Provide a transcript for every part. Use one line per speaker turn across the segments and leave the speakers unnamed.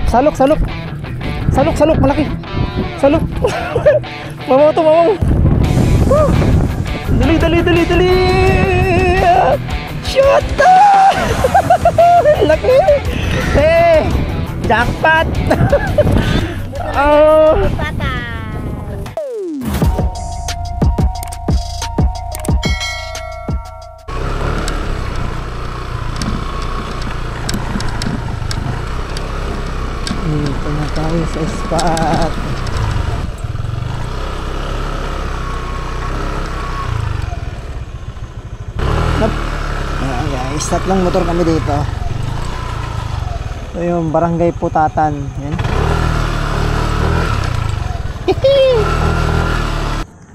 Salok, salok. Salok, salok, malaki. Salok. Mamaw to, mamaw. Dali, dali, dali, dali. Shoot! Laki. Jackpot. Oh. Dito na tayo sa spot. Ayan guys, tatlong motor kami dito. Ito yung Barangay Putatan. Yan.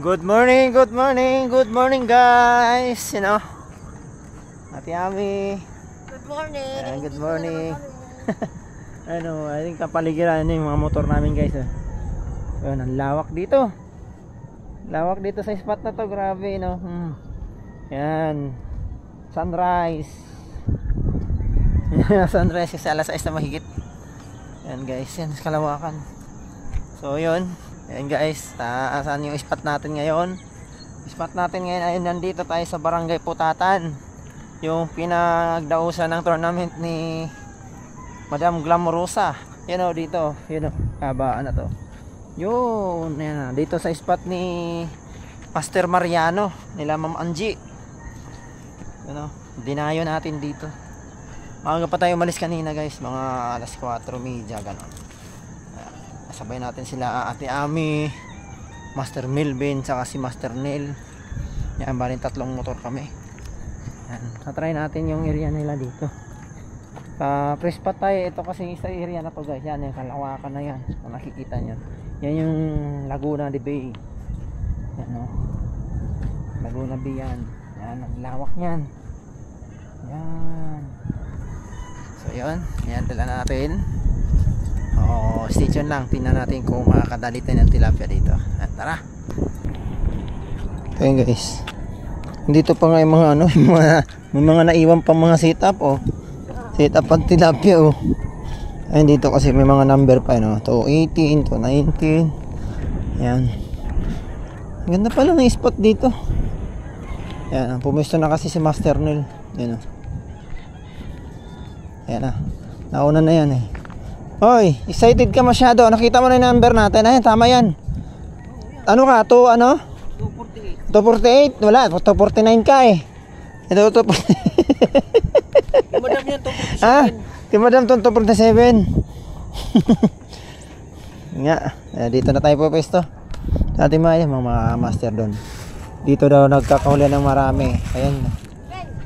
Good morning, good morning, good morning guys. You know, Ate Ami.
Good morning.
Good morning. Ano, I think kapaligiran yung mga motor namin guys. Ayun, ang lawak dito. Lawak dito sa spot na to, grabe no. Yan. Sunrise. Sunrise kasi alas 6 na mahigit. Yan guys, yan sa kalawakan. So yun, yan guys, saan yung spot natin ngayon? Spot natin ngayon ay nandito tayo sa Barangay Putatan. Yung pinagdausan ng tournament ni Madam Glamorosa. You know, dito, you know, kabaan na to. Yun, yan, dito sa spot ni Master Mariano, nila Ma'am Angie. You know, dinayo natin dito. Maaga pa tayo umalis kanina guys, mga alas 4:30 gano'n. Sabay natin sila Ate Ami, Master Melvin, saka si Master Neil. Yan, bali tatlong motor kami. Yan, try natin yung area nila dito. Press pa tayo, ito kasi sa area na to guys. Yan, yung kalawakan na yan, kung nakikita nyo. Yan yung Laguna de Bay. Yan no, Laguna Bay yan. Yan, ang lawak nyan. Yan. So yun, yan dala natin. Stay tuned lang, tingnan natin kung makakadali tayo ng tilapia dito. Tara. Okay guys, dito pa nga yung mga ano, may mga naiwan pang mga setup setup pag tilapia ayun dito kasi may mga number pa no, to 18 to 19. Yan, ganda pala ng spot dito. Yan, pumisto na kasi si Master Neil. Yan yan nauna na yan Hoy, excited ka masyado. Nakita mo na yung number natin. Ayun, tama yan. Ano ka? 248. 248? Wala, 249 ka Ito 248.
Madam yan, 247.
Ah, kay Madam 247. Nga, dito na tayo po pwesto. Dati mga master doon. Dito daw nagkakahulian ng marami. Ayan.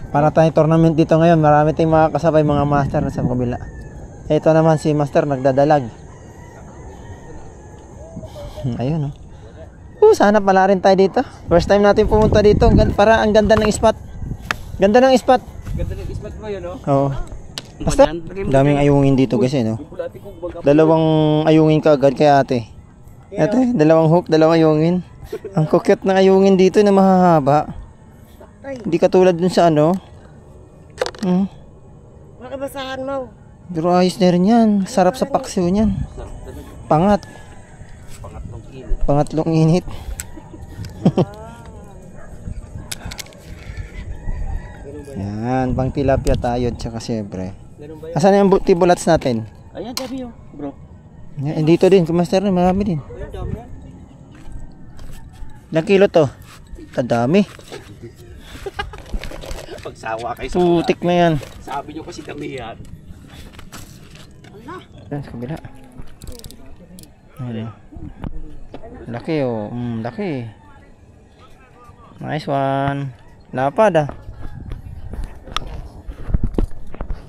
Para tayong tournament dito ngayon. Marami tayong mga kasabay mga master na sa kabila. Ito naman si Master nagdadalag. Ayun sana pala rin tayo dito. First time natin pumunta dito. Para ang ganda ng spot. Ganda ng spot.
Ganda ng spot mo yun
Oo. Basta daming ayungin dito kasi Dalawang ayungin ka agad kay ate. Ate, dalawang hook, dalawang ayungin. Ang cute ng ayungin dito na mahahaba. Hindi katulad dun sa ano.
Makabasahan mo.
Pero ayos na rin yan. Sarap sa paksiw niyan. Pangatlong init. Yan, pang tilapia tayo. Tsaka siyempre. Asan yung tibulats natin?
Ayan, dami bro.
Yan, dito din, kumaster na, marami din. Ilang kilo to? Tadami.
Pagsawa kayo sa
putik na yan.
Sabi nyo kasi dami yan.
Yan sa kabila. Laki laki. Nice one. Lapad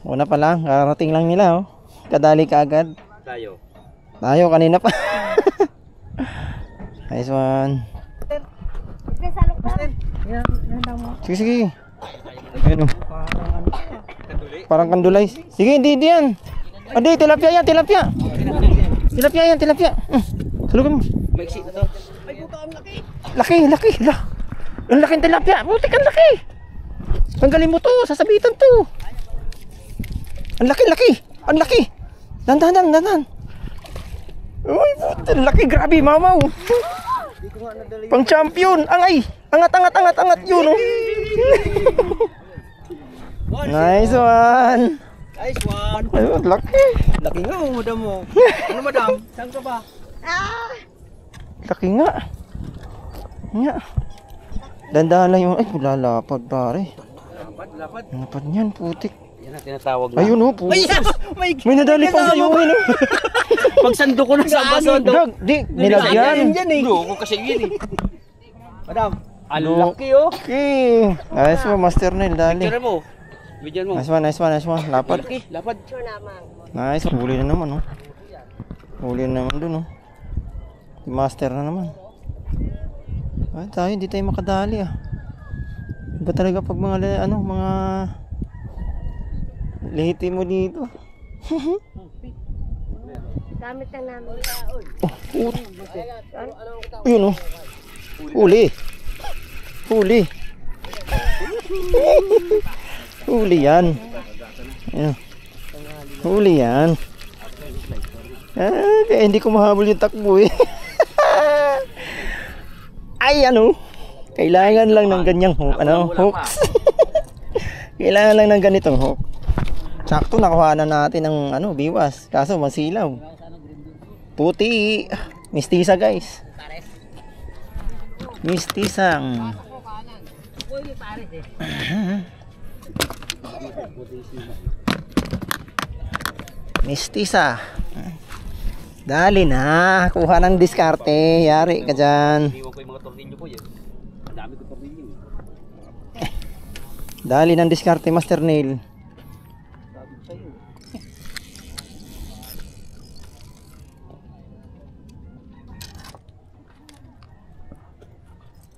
Una pa lang, karating lang nila Kadali ka agad. Tayo kanina pa. Nice one. Sige sige. Ayun Parang kandulay. Sige, hindi yan. Hindi, tilapia yan, tilapia. Tilapia yan, tilapia. Salugan mo. Laki, laki. Ang laki ng tilapia. Butik, ang laki. Tanggalin mo to, sasabitan to. Ang laki, laki. Ang laki. Dandan. Uy, puta, laki, grabe, mamaw. Pang champion. Angay. Angat yun. Oh. Nice one.
Nice one.
Ayun, laki.
Laki nga mo, madam mo. Ano madam? Saan ka ba?
Laki nga. Nga. Dandahan lang yung, ay, lalapad pare.
Lapad.
Lapad niyan, putik.
Yan ang tinatawag na.
Ayun, oh, putik.
May
May nadali pang sa'yo, ano?
pagsando ko na sa baso.
Dag, di, nilagyan.
Yan eh. Loko kasi yun eh. Madam. Ang
Lo-
laki oh.
Okay. Ayos mo, Master Nail, dali.
Picture mo. Bigyan mo.
Nice one. Lapad.
Laki. Lapad.
Nice, huli na naman, oh. Huli na naman dun, oh. Si Master na naman. Ay, tayo, hindi tayo makadali, ah. Iba talaga pag mga, mga lihiti mo dito.
Gamit lang namin.
Ayun, oh. Huli. Huli yan. Ayan. Huli yan. Ah, kaya hindi ko mahabol yung takbo eh. Ay, ano? Kailangan lang ng ganyang hook. Hooks. Kailangan lang ng ganitong hook. Sakto, nakuha na natin ng biwas. Kaso masilaw. Puti. Mistisa, guys. Mistisang. Mistisa. Dali na. Kuha ng diskarte. Yari ka dyan.
Iwan ko yung mga tornilyo ko yan. Ang dami ko tornilyo.
Dali ng diskarte, Master Nail.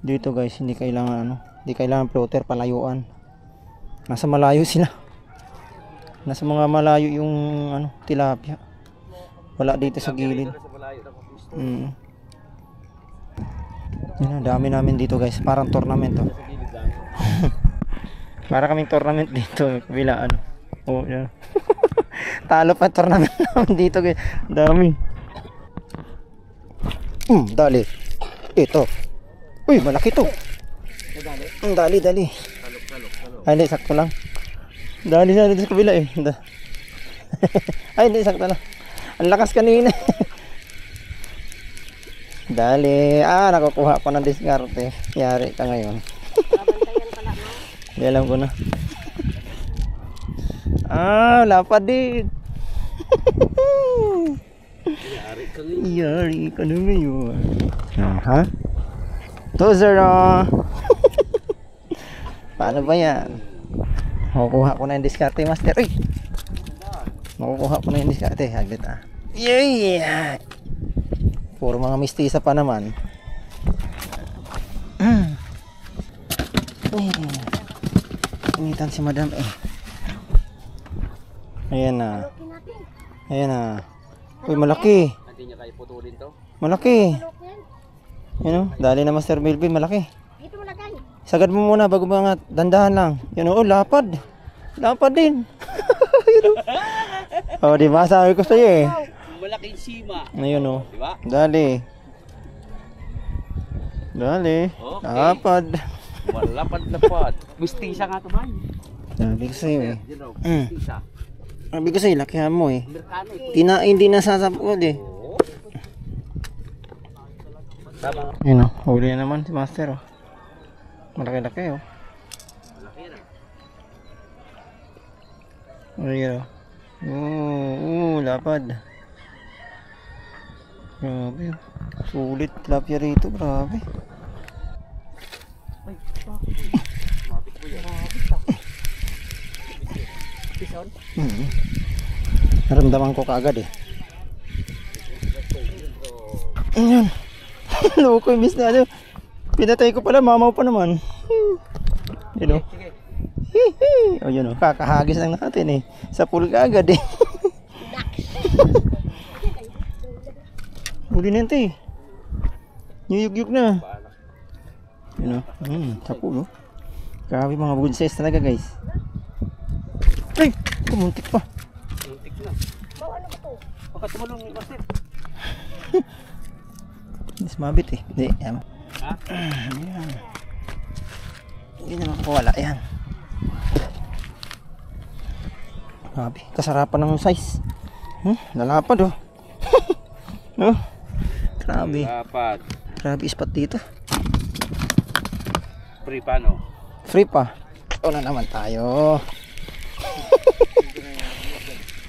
Dito guys, hindi kailangan floater, palayuan. Nasa malayo sila. Nasa mga malayo yung tilapia. Wala dito sa gilid. Yan, dami namin dito guys, parang tournament to. Para kaming tournament dito, kabilaan. Oh, yan. Talo pa tournament namin dito guys. Dami. Dali. Ito. Uy, malaki to. Dali. Ay, sakto lang. Dali sa kabila eh. Ay, hindi, sakto lang. Ang lakas kanina. Dali. Nakukuha ko ng diskarte. Yari ka ngayon. Hindi alam ko na. Lapad din. Yari ka na ngayon. Ha? 2-0. Paano ba yan? Makukuha ko na yung diskarte, Master. Uy! Makukuha ko na yung diskarte. Haglit ah. Yeah! Puro mga mistisa pa naman. Initan si Madam eh. Ayan na. Uy, malaki.
Hindi niya kayo putulin to.
Malaki. Dali na Master Melvin, malaki.
Dito mo lagay.
Sagad mo muna bago mga dandahan lang. Lapad. Lapad din. Oh, di ba? Sabi ko sa'yo eh.
Malaking sima.
Ayun oh.
Diba?
Dali.
Okay.
Lapad.
Malapad. Mistisa nga ito man.
Sabi ko sa'yo eh.
Mistisa.
Sabi ko sa'yo, lakihan mo eh.
Amerikano ito.
Hindi nasasapod eh.
Tama.
Yun oh, huli na naman si Master oh. Malaki-laki oh. Ayun oh. Lapad. Grabe. Sulit tilapia rito, grabe. Naramdaman ko kaagad eh. Ayan. Loko, imbis na pinatay ko pala, mamaw pa naman. Yun o. O yun o, kakahagis lang natin eh. Sa pool ka agad eh. Huli na ito eh. Niyug-yug na. Yun o, sa pool o. Grabe mga good size talaga guys. Ay, kumuntik pa.
Muntik na.
Ano ba to?
Baka tumulong ni Master.
Hindi mabit eh. Hindi. Yan.
Ha?
Yan. Hindi na makawala. Yan. Grabe. Kasarapan ng size. Lalapad oh. Oh. Grabe.
Dapat.
Grabe ispat dito.
Free pa no?
Free pa. O na naman tayo.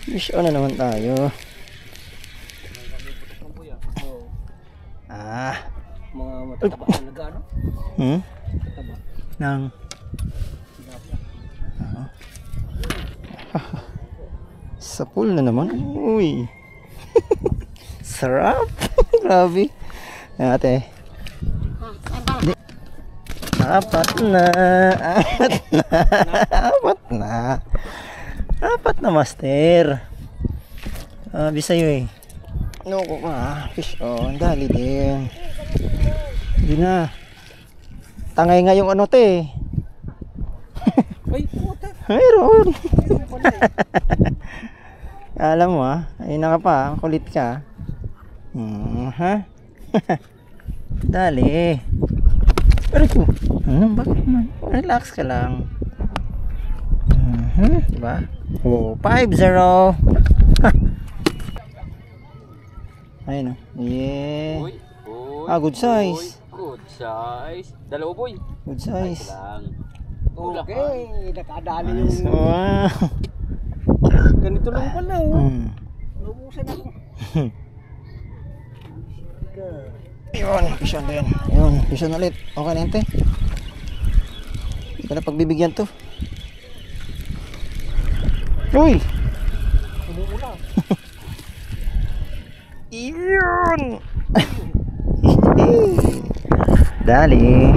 Fish on na naman tayo.
Mga matataba talaga no? Matataba.
Nang sa pool na naman. Uy. Sarap. Grabe. Ayan, ate. Di. Apat na. Apat na. Apat na, master. Sabi sa'yo eh. Loko ka. Fish on. Dali din. Hindi na. Tangay nga yung ano te.
Ay, puta.
Mayroon. Alam mo ayun na ka pa, kulit ka. Ha? Dali. Pero ko, bakit naman? Relax ka lang. Diba? Oh, 5-0. Ayun yeah.
Uy, uy,
good size.
Uy, good size. Dalawa boy.
Good size.
Lang.
Okay, nakadali
Nice.
yung
Wow.
ganito lang pala oh. Naubusan ako.
Yun, pisyon din. Yun, pisyon ulit. Okay na yun, te. Hindi ka na pagbibigyan to. Uy!
Umuula.
Yun! Dali.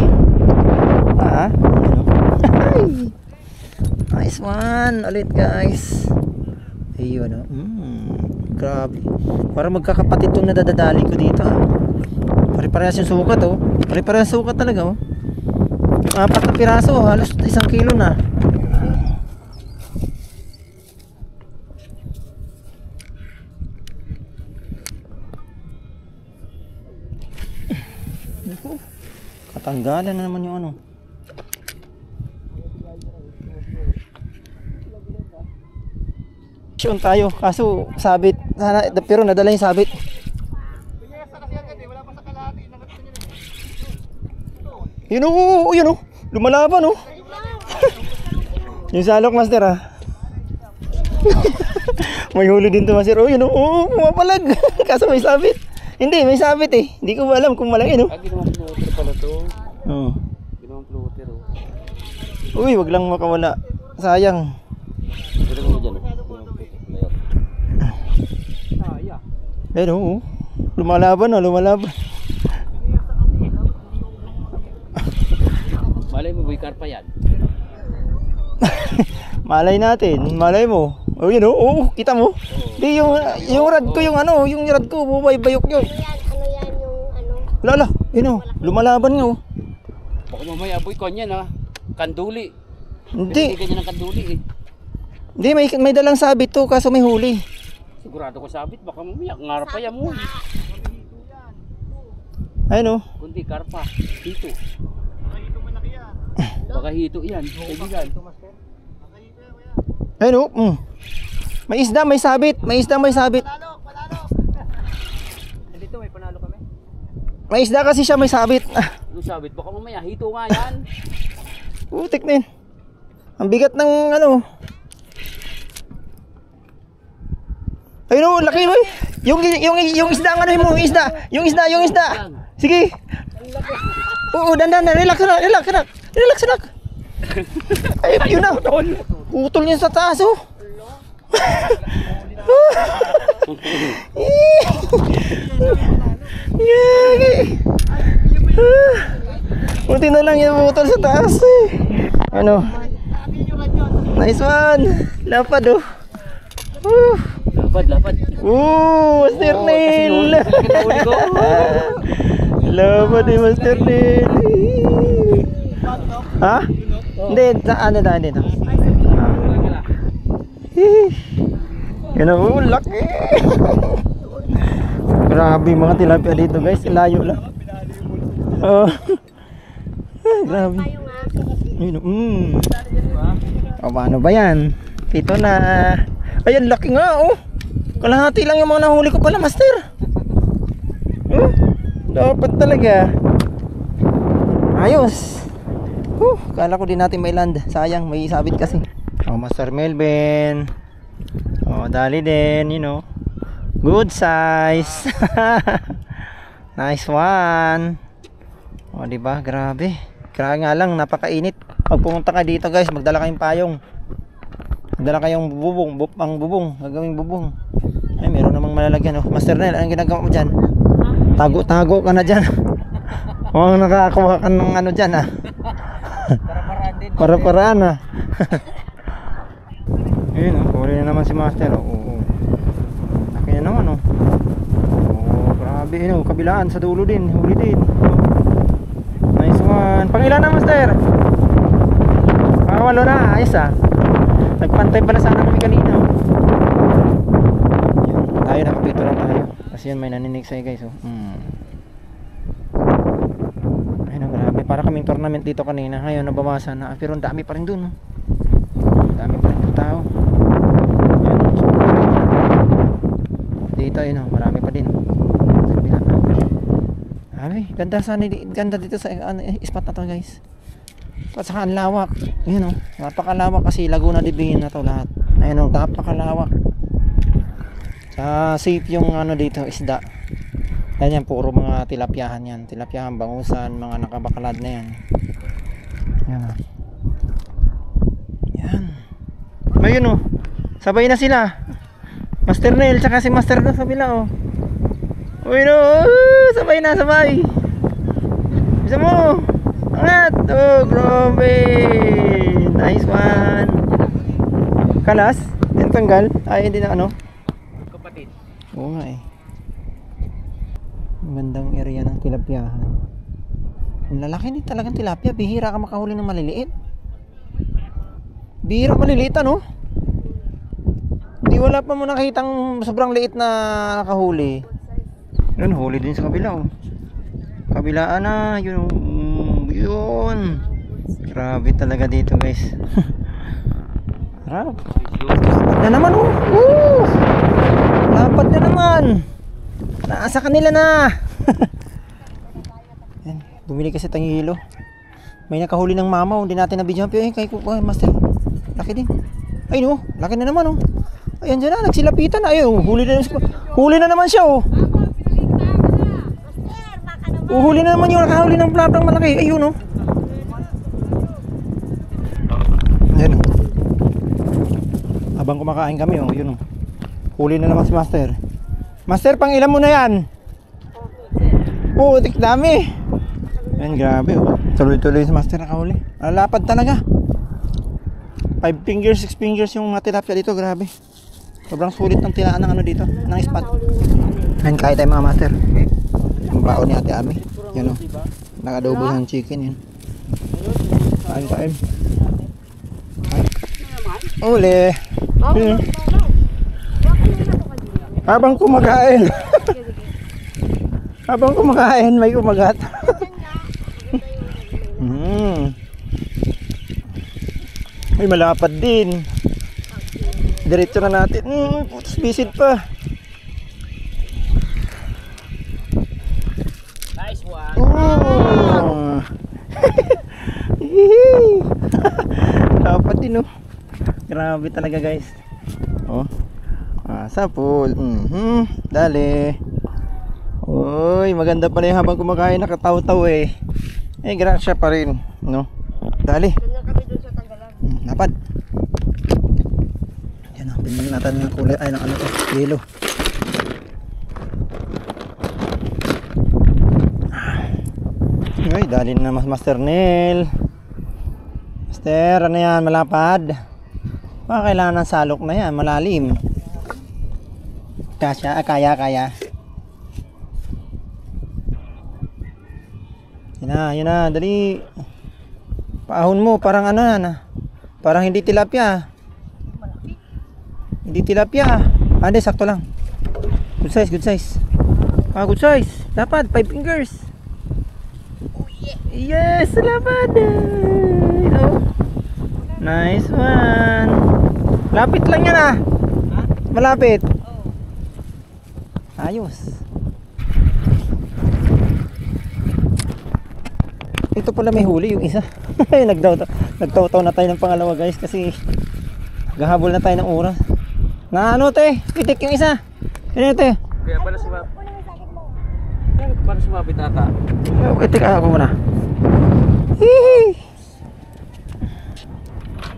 Nice one. Ulit, guys. Ayun, grabe. Parang magkakapatid itong nadadadali ko dito, Pare-parehas yung sukat, Pare-parehas sukat talaga, 4 na piraso, halos 1 kilo na. Katanggalan na naman yung ano. Pisyon tayo, kaso sabit. Sana, pero nadala yung sabit. Yun o, lumalaban o. Yung salok, master May huli din to, master. Oh, yun o, pumapalag. Kaso may sabit. Hindi, may sabit eh. Hindi ko alam kung malaki
Ginawang floater pala to.
Oo.
Ginawang floater
Uy, wag lang makawala. Sayang.
Ginawang mo dyan
Pero lumalaban lumalaban.
Malay mo boy, karpa yan.
Malay natin, malay mo. Oh, yun kita mo. Di yung rad ko, yung rad ko, bubaybayok yun.
Ano yan yung ano?
Lala, lumalaban nga
Baka mamaya boy, konyan kanduli.
Hindi.
Ganyan ng kanduli
Hindi, may dalang sabit to, kaso may huli.
Sigurado ko sabit, baka mamaya ngarpa yan mo.
Ayun
Kundi karpa, hito. Baka hito yan, kaibigan.
Ayun May isda, may sabit.
Dito may panalo kami.
May isda kasi siya, may sabit.
Ano sabit? Baka mamaya hito nga yan.
Putik na yun. Ang bigat ng Ayun laki boy. Yung isda yung isda. Sige. Oo, dandan, relax na. Ay, yun na. Putol niya sa taas Buti na lang yung putol sa taas Nice one. Lapad
Lapad.
Master Neil. Lapad Master Neil. Ha? Hindi, hindi. Yan laki. Grabe yung mga tilapia dito guys, layo lang. Oh. Grabe.
Tayo nga.
Ayun, O, paano ba yan? Ito na. Ayan, laki nga oh. Kalahati lang yung mga nahuli ko pala, master. Dapat talaga. Ayos. Kala ko din natin may land. Sayang, may isabit kasi. Oh, Master Melvin. Oh, dali din, you know. Good size. Nice one. Oh, di ba? Grabe. Kaya nga lang, napakainit. Pag pumunta ka dito, guys, magdala kayong payong. Magdala kayong bubong, bubong, gagawing bubong. Ay, meron namang malalagyan, oh. Master Nel, anong ginagawa mo dyan? Tago-tago ka na dyan. Huwag nakakuha ka ng ano dyan, ah. Para-paraan, ah. Ayun, oh, huli na naman si Master, oh. Laki na naman, oh. Oh, grabe, yun, oh, kabilaan sa dulo din, huli din. Nice one. Pangilan na, Master? Walo na, ayos, ah. Nagpantay pala sana kami kanina. Yun, tayo nakapito lang tayo. Kasi yun, may naninig sa'yo, guys, oh. Ayun, grabe, para kaming tournament dito kanina. Ngayon, nabawasan na, pero ang dami pa rin dun, oh. Dami pa rin yung tao. Dito yun, oh, marami pa din. Ay, ganda sana, ganda dito sa spot na to, guys. At saka ang lawak. Yun, oh, napakalawak kasi Laguna de Bingin na to lahat. Ayun, oh, napakalawak. Safe yung ano dito, isda. Yan yan, puro mga tilapyahan yan. Tilapyahan, bangusan, mga nakabakalad na yan. Yan, oh. Yan. Ayun, oh, sabay na sila. Master Nel, tsaka si Master doon sa bila, oh. Uy, no, sabay na, sabay. Bisa mo. Angat. Oh, grabe. Nice one. Kalas? Yan tanggal? Ay, hindi na ano?
Kapatid.
Oo nga eh. Magandang area ng tilapyahan. Ang lalaki din talagang tilapia. Bihira ka makahuli ng maliliit. Bihira maliliit, ano? Di wala pa mo nakitang sobrang liit na nakahuli. Yun, huli din sa kabila, oh. Kabilaan na, yun. Yun. Grabe talaga dito, guys. Harap. Lapat na naman, oh. Lapat na naman. Nasa kanila na. Yan, bumili kasi tayong hilo. May nakahuli ng mama, hindi natin nabidyohan. Pero kay Master, laki din. Ay, no, laki na naman, oh. Ayan dyan na, nagsilapitan. Ayun, huli na naman siya, oh. Uhuli na naman yung nakahuli ng platang malaki. Ayun, oh. Ayan, oh. Habang kumakain kami, oh. Yun, oh. Huli na naman si Master. Master, pang ilan mo na yan? Tik dami. Ayan, grabe, oh. Tuloy-tuloy si Master nakahuli. Lapad talaga. 5 fingers, 6 fingers yung mga tilapia dito. Grabe. Sobrang sulit ng tinaan ng ano dito, ng spot. Ayan, kahit tayo mga Master. Ang baon ni Ate Ami. Yan, o. Nakadobo ng chicken yan. Kain. Uli. Yun. Habang kumakain. Habang kumakain, may kumagat. May malapad din. Diretso na natin. Putos bisid pa.
Nice one.
Dapat din, oh. Grabe talaga, guys. Oh. Sapul. Dali. Uy, maganda pala yung habang kumakain, nakataw-taw eh. Grasya pa rin, no? Dali. Napad. Yan, oh. Pinili natin yung kulay. Ay, ng ano to? Kilo. Ay, dali na mas Master Nel. Master, ano yan? Malapad. Baka kailangan ng salok na yan. Malalim. Kaya. Yun na, dali. Paahon mo, parang ano yan. Parang hindi tilapia. Hindi tilapia. Hindi, sakto lang. Good size. Ah, good size. Dapat 5 fingers. Yes, lapad. Oh. Nice one. Lapit lang yan ah. Malapit. Ayos. Ito pala may huli yung isa. Nagtaw-taw na tayo ng pangalawa guys kasi gahabol na tayo ng oras. Na ano te? Pitik yung isa. Ano te?
Kaya pala sumapit. Kaya pala sumapit ata.
Pitik ako muna. Hihi.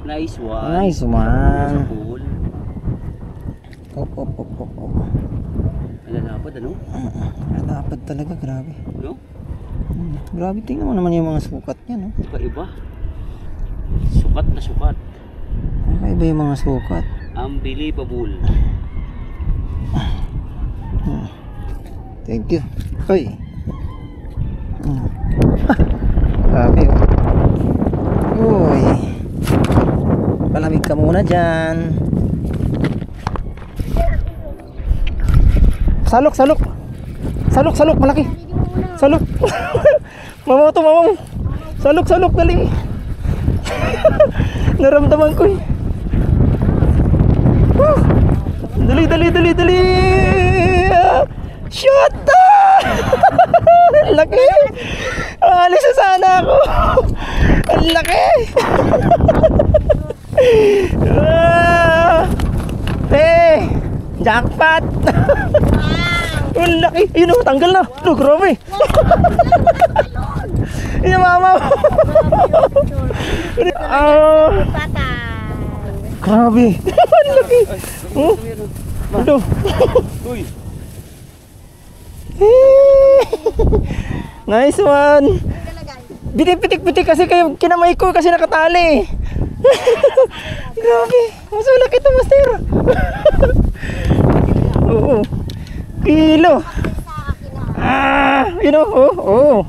Nice one.
Nice one.
Cool.
Op.
Alalapad ano?
Lapad talaga, grabe.
No?
Grabe, tingnan mo naman yung mga sukat niya, no?
Iba-iba. Sukat na sukat.
Iba yung mga sukat.
Unbelievable.
Thank you. Hoy. Grabe, oh. Uy. Palamig ka muna dyan. Salok, malaki. Salok. Mamaw to, mamaw. Salok, dali. Naramdaman ko eh. Dali. Shot! Laki. Alis na sana ako. Ang laki. Jackpot. Ang laki. Yun o, tanggal na. Grabe. Yung mama. Grabe. Ang laki. Ano?
Uy.
Nice one. Pitik kasi kayo kinamay ko kasi nakatali. Grabe. Mas malaki ito, master. Oo. Kilo. You know, oh.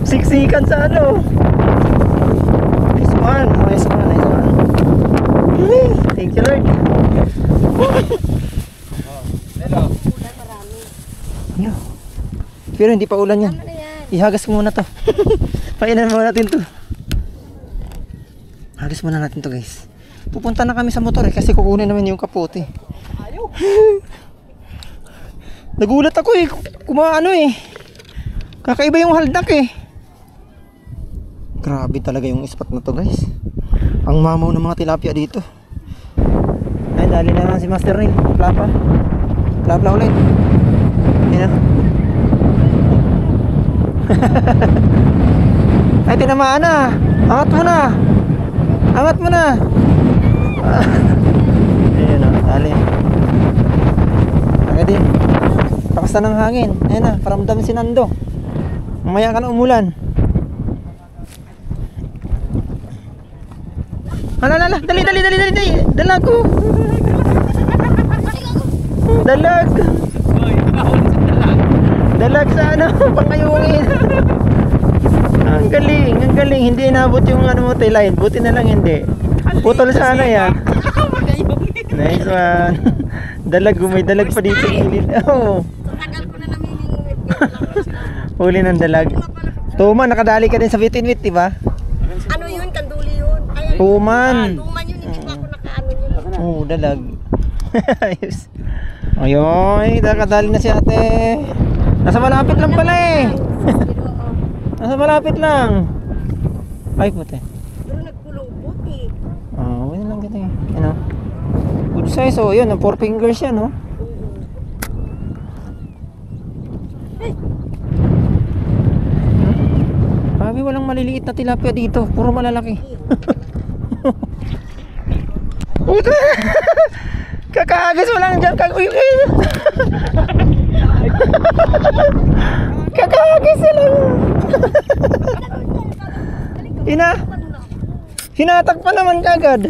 Siksikan sa ano. Nice one. Thank you, Lord.
Hello.
Yo. Pero hindi pa ulan yan. Ihagas ko muna to. Painan muna natin to. Hagas muna natin to, guys. Pupunta na kami sa motor kasi kukunin namin yung kapote. Nagulat ako eh. Kumaano eh. Kakaiba yung haldak eh. Grabe talaga yung spot na to, guys. Ang mamaw ng mga tilapia dito. Ay, dali na si Master Neil. Plapa ulit. Yan. Ay, tinamaan na. Angat mo na. Ayun o, dali. Agad din. Pakasta ng hangin. Ayun na, paramdam si Nando. Mamaya ka na umulan. Dali. Dalag ko. Dalag sa ano, pangayungin. Ang galing. Hindi inabot yung ano mo, tailline. Buti na lang hindi. Putol sana yan. Nice one. May dalag pa dito. Oh.
Tagal ko na namimingwit.
Huli ng dalag. Tuma, nakadali ka din sa bitinwit, diba?
Ano yun? Kanduli yun. Ayan.
Tuman.
Tuman yun. Hindi pa ako nakaano yun.
Oo, dalag. Ayos. Ayun, nakadali na si ate. Nasa malapit lang pala eh. Nasa malapit lang. Ay, puti.
Pero nagpulupot eh.
Wala lang kita eh. Ano? Good size, oh. Yun, 4 fingers yan, oh. Grabe, walang maliliit na tilapia dito. Puro malalaki. Kakagis mo lang dyan. Kakagis lang. Hinatak pa naman kagad.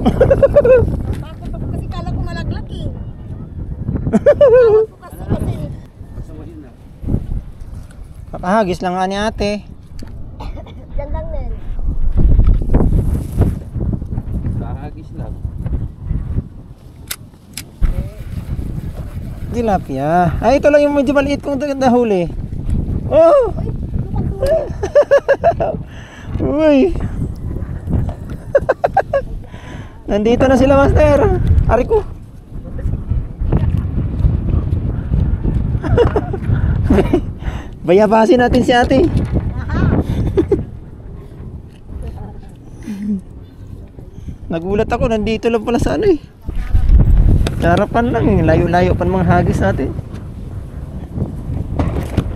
Kasi kala ko malaglag eh.
Kakahagis lang nga ni ate.
Gandang nen.
Kahagis lang.
Tilapia. Ay, ito lang yung medyo maliit kong nahuli. Oh! Uy! Nandito na sila, master. Ari ko. Bayabasin natin si ate. Nagulat ako, nandito lang pala sa ano eh. Harapan lang eh, layo-layo pa ng mga hagis natin.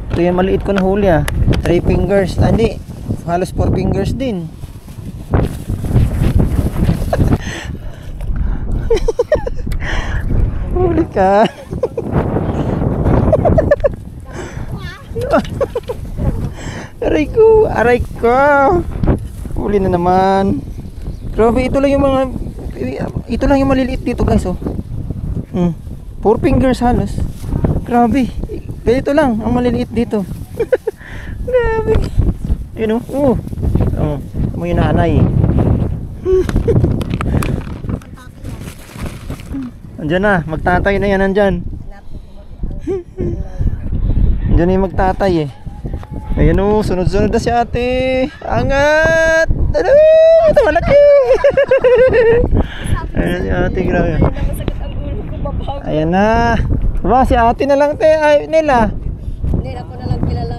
Ito yung maliit ko na huli ah. 3 fingers, hindi, halos 4 fingers din. Huli ka. Aray ko. Huli na naman. Grabe, ito lang yung maliliit dito guys oh. 4 fingers halos. Grabe. Ganito lang ang maliliit dito. Grabe. Yun oh. Mo yung nanay. Andiyan na, magtatay na yan nandyan. Andiyan na yung magtatay eh. Ayan o, sunod-sunod na si ate. Angat! Ano? Ito malaki! Ayan si ate, grabe. Ayan na. Diba, si ate na lang ay nila.
Hindi, ako na lang kilala.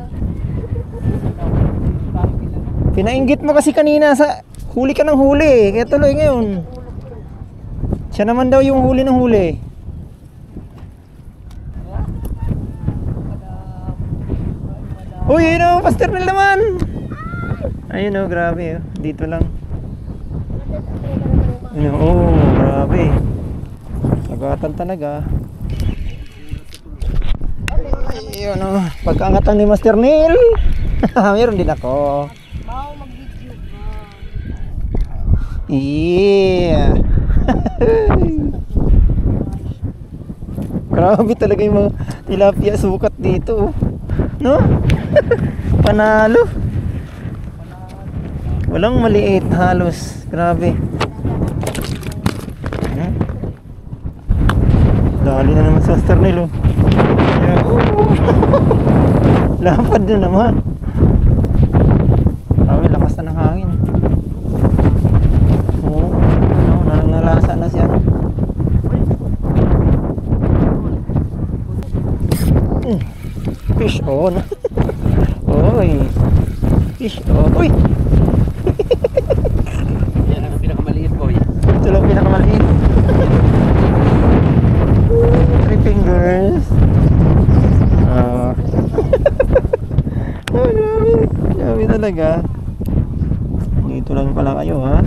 Pinainggit mo kasi kanina sa huli ka ng huli. Kaya tuloy ngayon. Siya naman daw yung huli ng huli. Uy, yun o, Pastor Nel naman. Ayun o, grabe o. Dito lang. Yun o, grabe. Nagatan talaga. Ayun o, pagkaangatan ni Master Nel. Meron din ako.
Mau mag-video ka.
Yeah. Grabe talaga yung mga tilapia sukat dito. No? Panalo. Walang maliit halos. Grabe. Dali na naman sa Master Nel. Lapad na naman. Grabe, lakas na ng hangin. Oo, nalasa na siya. Fish on. Oy. Fish on. Uy.
Yan ang pinakamaliit boy.
Ito lang pinakamaliit. 3 fingers. Oh, grabe. Grabe talaga. Dito lang pala kayo ha.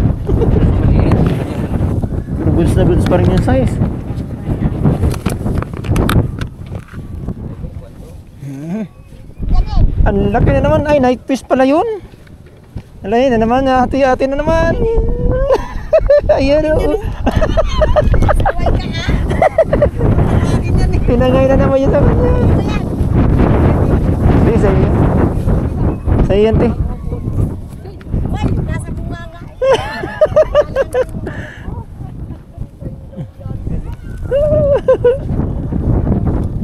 Pero goods na goods pa rin yung size. Ang laki na naman. Ay, night fish pala yun. Alay na naman. Hati-hati na naman. Ayan o. Pinangay na naman yun sa kanya. Hindi, sa'yo yan. Sa'yo yan, te.
Ay, nasa bunganga.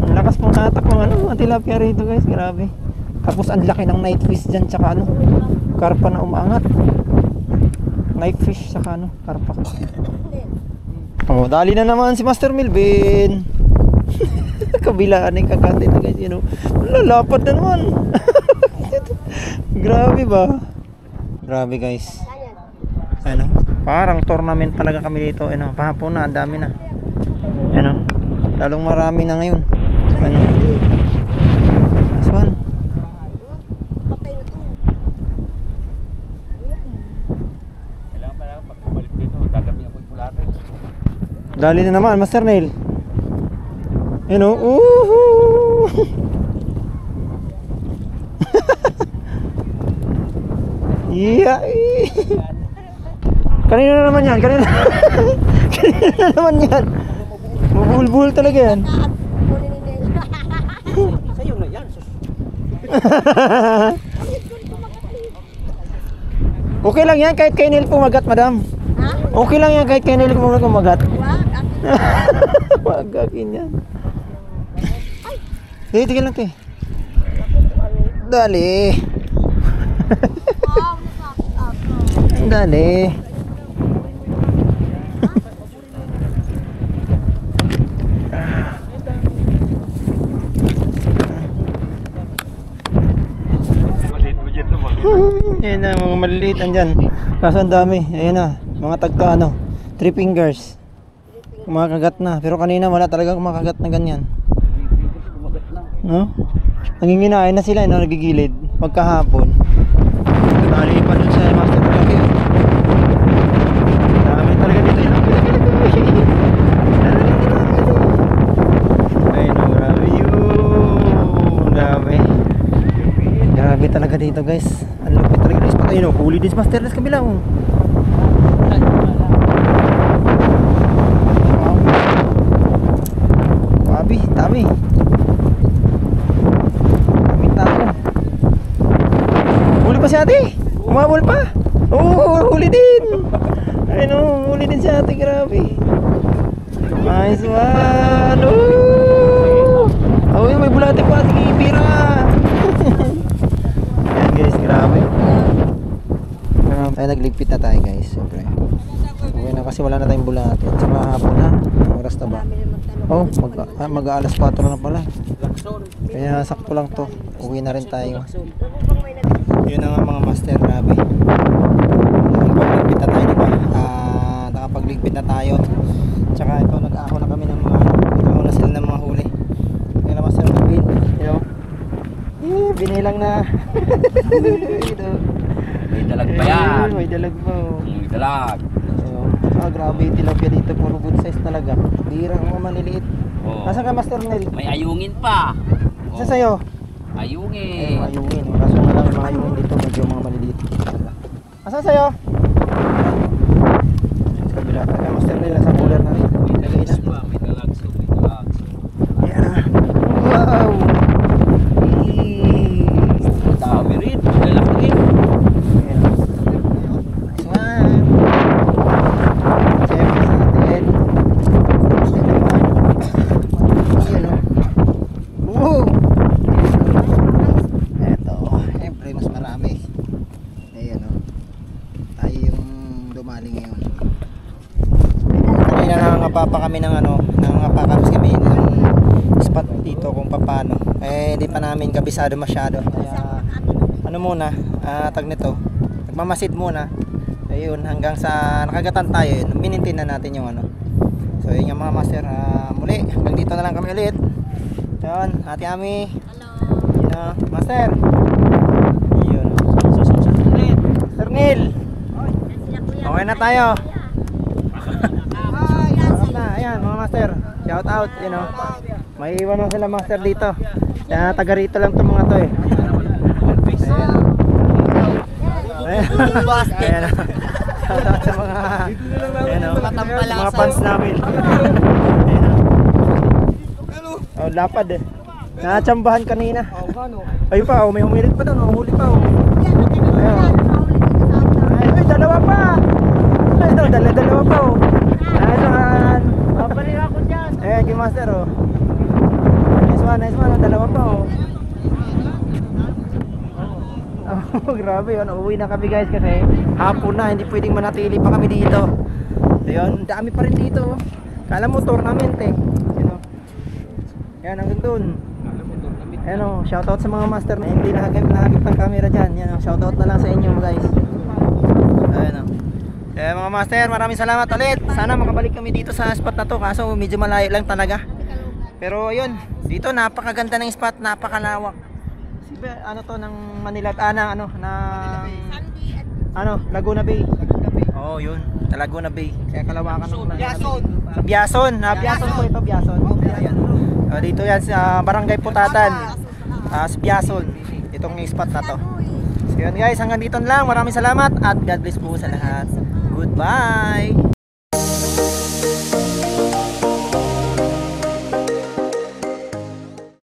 Ang lakas pong hatak ng ano, tilapia rito guys. Grabe. Tapos ang laki ng night fish dyan, tsaka ano, karpa na umaangat. Night fish, tsaka ano, karpa. Oh, dali na naman si Master Melvin. Kabilaan ng kakate ito guys, you know. Lalapad na naman. Grabe ba? Grabe guys. Ano, parang tournament talaga kami dito. Ano, pahapon na, ang dami na. Ano, lalong marami na ngayon. Ano, aswan. Dali na naman, Master Nel. You know, yeah. Kanina na naman yan, kanina. Kanina na naman yan. Mabulbul talaga yan.
Sa'yo na yan.
Okay lang yan kahit kay Nel pumagat, madam.
Ha?
Okay lang yan kahit kay Nel pumagat.
Wag.
Wag akin yan. Tigil lang, te. Dali. Dali. Ayan na, mga maliliit andyan. Kaso ang dami. Ayan na, mga tagka ano, 3 fingers. Kumakagat na. Pero kanina wala talaga kumakagat na ganyan. No? Nanginginain na sila, no? Nagigilid. Pagkahapon. Dali pa dun sa master talaga yun. Dami talaga dito. Ay, no, grabe yun. Dami. Grabe talaga dito, guys. Ang lupit talaga ng spot. Ayun, no? Huli din sa master sa kabila, oh. Grabe, dami. Daming tao. Huli pa si ate. Umabol pa. Oo, huli din. Ayun, oh, huli din si ate. Grabe. Nice one. Oh, may bulate pa. Sige, pira. Ayan guys, grabe. Ay, nagligpit na tayo guys. Siyempre. Okay na kasi wala na tayong bulate. At saka hapon na. Ang oras na ba? Oh, mag-aalas 4 na pala. Kaya sakto lang to. Uwi na rin tayo. Yun na nga mga master, grabe. Nakapagligpit na tayo, diba? Nakapagligpit na tayo. Tsaka ito, nag-aako na kami ng mga nag-aako na sila ng mga huli. Kaya na master nag-win. You know? Binilang na. Ito.
May dalag pa yan.
May dalag pa.
May dalag.
Grabe yung tilapia dito. Puro good size talaga. Bihira mga maliliit. Nasaan ka master Nel?
May ayungin pa.
Isa sa'yo?
Ayungin.
Ayungin. Kaso na lang yung mga ayungin dito. Medyo mga maliliit talaga. Nasaan sa'yo? Sa kabila. Kaya master Nel nasa cooler na rin.
May dalag pa. May dalag. May dalag.
Ayan na. Wow!
Dami rin. Lalaki.
Ayan. Nice one. Siyempre sa atin. Ayan o. Wow! Eto. Siyempre mas marami. Ayan o. Tayo yung dumali ngayon. Kanina nangangapa pa kami ng ano. Nangangapa kami ng spot dito kung paano. Eh hindi pa namin kabisado masyado. Kaya ano muna, tag nito. Nagmamasid muna. Ayun, hanggang sa nakagatan tayo, yun, minintin na natin yung ano. So yun yung mga master, muli, hanggang dito na lang kami ulit. Yun, Ate Ami. Hello. Yun o, master. Yun o. Master Neil. Okay na tayo. Harap na, ayan mga master. Shout out, yun o. May iwan mo sila master dito. Kaya taga rito lang itong mga to eh. Ayan. Ayan o. Shout out sa mga ayan o, mga fans namin. Ayan o. Oh, lapad eh. Nakachambahan kanina. Ayun pa, oh, may humilit pa doon. Huli pa. Oh. Ayun. Ay, dalawa pa. Ayun, dalawa pa. Oh. Ayun. Babalik ako dyan. Ayan, yung master. Oh. Nice one. Dalawa pa. Oh. Oh, grabe yun. Uwi na kami guys kasi hapon na. Hindi pwedeng manatili pa kami dito. Ayun, dami pa rin dito. Kala mo tournament eh. Yan, hanggang doon. Ayan o, shoutout sa mga master na hindi nakagip ng camera dyan. Yan o, shoutout na lang sa inyo guys. Ayan o. Kaya mga master, maraming salamat ulit. Sana makabalik kami dito sa spot na to. Kaso medyo malayo lang talaga. Pero yun, dito napakaganda ng spot, napakalawak. Ano to ng Manila, Laguna Bay. Oo, yun, sa Laguna Bay. Kaya kalawakan ng Biason. Biason po ito, Biason. Ayan. Dito yan sa Barangay Putatan, sa Biason. Itong spot na to. So yun guys, hanggang dito lang. Maraming salamat at God bless po sa lahat. Goodbye.